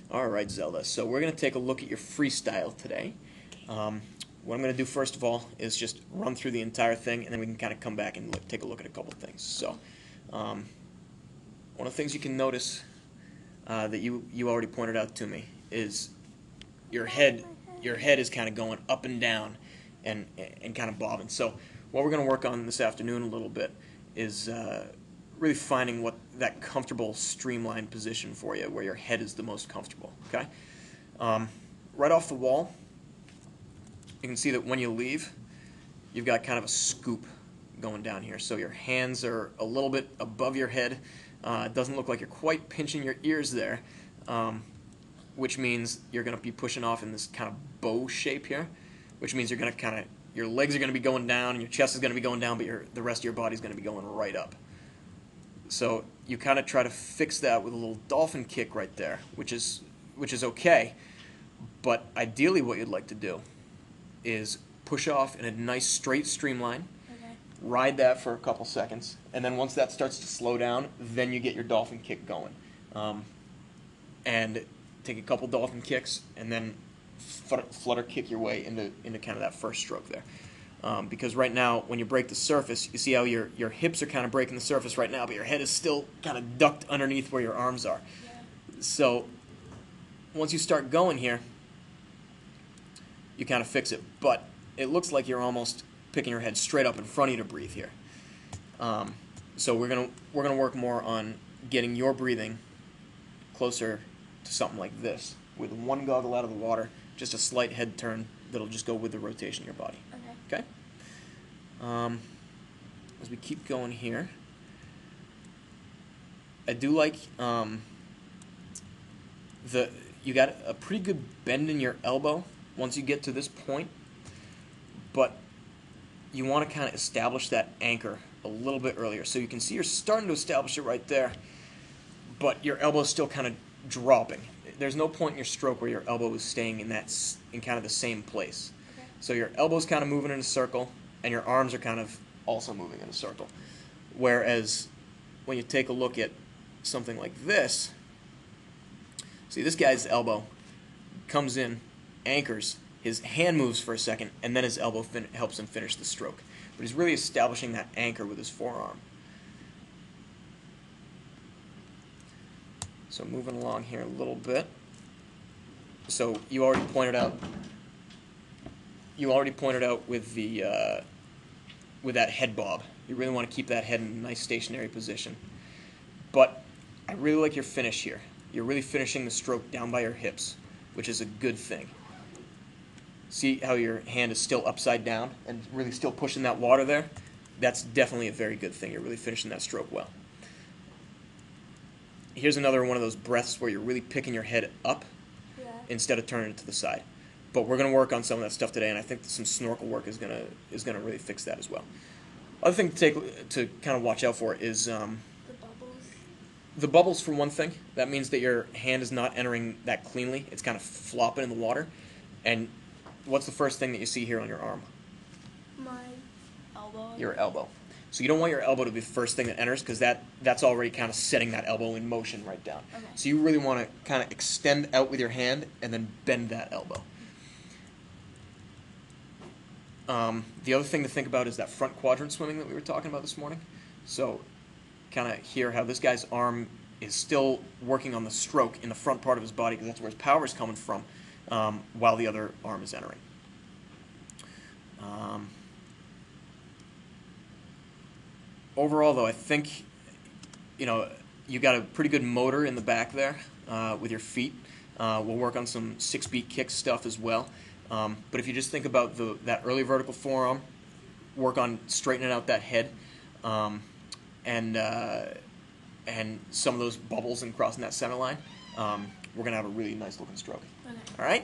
Alright, Zelda, so we're going to take a look at your freestyle today. What I'm going to do first of all is just run through the entire thing, and then we can kind of come back and take a look at a couple of things. So, one of the things you can notice that you already pointed out to me is your head is kind of going up and down and kind of bobbing. So what we're going to work on this afternoon a little bit is really finding what that comfortable streamlined position for you, where your head is the most comfortable. Okay, right off the wall, you can see that when you leave, you've got kind of a scoop going down here. So your hands are a little bit above your head. It doesn't look like you're quite pinching your ears there, which means you're going to be pushing off in this kind of bow shape here, which means you're going to kind of, your legs are going to be going down and your chest is going to be going down, but the rest of your body is going to be going right up. So you kind of try to fix that with a little dolphin kick right there, which is okay, but ideally what you'd like to do is push off in a nice straight streamline. Okay. Ride that for a couple seconds, and then once that starts to slow down, then you get your dolphin kick going. And take a couple dolphin kicks, and then flutter kick your way into kind of that first stroke there. Because right now, when you break the surface, you see how your hips are kind of breaking the surface right now, but your head is still kind of ducked underneath where your arms are. Yeah. So once you start going here, you kind of fix it. But it looks like you're almost picking your head straight up in front of you to breathe here. So we're gonna work more on getting your breathing closer to something like this, with one goggle out of the water, just a slight head turn that'll just go with the rotation of your body. Okay. Okay? As we keep going here, I do like you got a pretty good bend in your elbow once you get to this point, but you want to kind of establish that anchor a little bit earlier. So you can see you're starting to establish it right there, but your elbow is still kind of dropping. There's no point in your stroke where your elbow is staying in kind of the same place. Okay. So your elbow's kind of moving in a circle, and your arms are kind of also moving in a circle. Whereas when you take a look at something like this, see, this guy's elbow comes in, anchors, his hand moves for a second, and then his elbow helps him finish the stroke. But he's really establishing that anchor with his forearm. So moving along here a little bit. So you already pointed out with the with that head bob. You really want to keep that head in a nice stationary position. But I really like your finish here. You're really finishing the stroke down by your hips, which is a good thing. See how your hand is still upside down and really still pushing that water there? That's definitely a very good thing. You're really finishing that stroke well. Here's another one of those breaths where you're really picking your head up instead of turning it to the side. But we're going to work on some of that stuff today, and I think some snorkel work is gonna really fix that as well. Other thing to kind of watch out for is the bubbles. the bubbles, for one thing. That means that your hand is not entering that cleanly. It's kind of flopping in the water. And what's the first thing that you see here on your arm? My elbow. Your elbow. So you don't want your elbow to be the first thing that enters, because that's already kind of setting that elbow in motion right down. Okay. So you really want to kind of extend out with your hand and then bend that elbow. The other thing to think about is that front quadrant swimming that we were talking about this morning. So kind of hear how this guy's arm is still working on the stroke in the front part of his body, because that's where his power is coming from, while the other arm is entering. Overall, though, I think you got a pretty good motor in the back there with your feet. We'll work on some 6-beat kick stuff as well. But if you just think about that early vertical forearm, work on straightening out that head, and some of those bubbles and crossing that center line, we're going to have a really nice looking stroke. Okay. All right?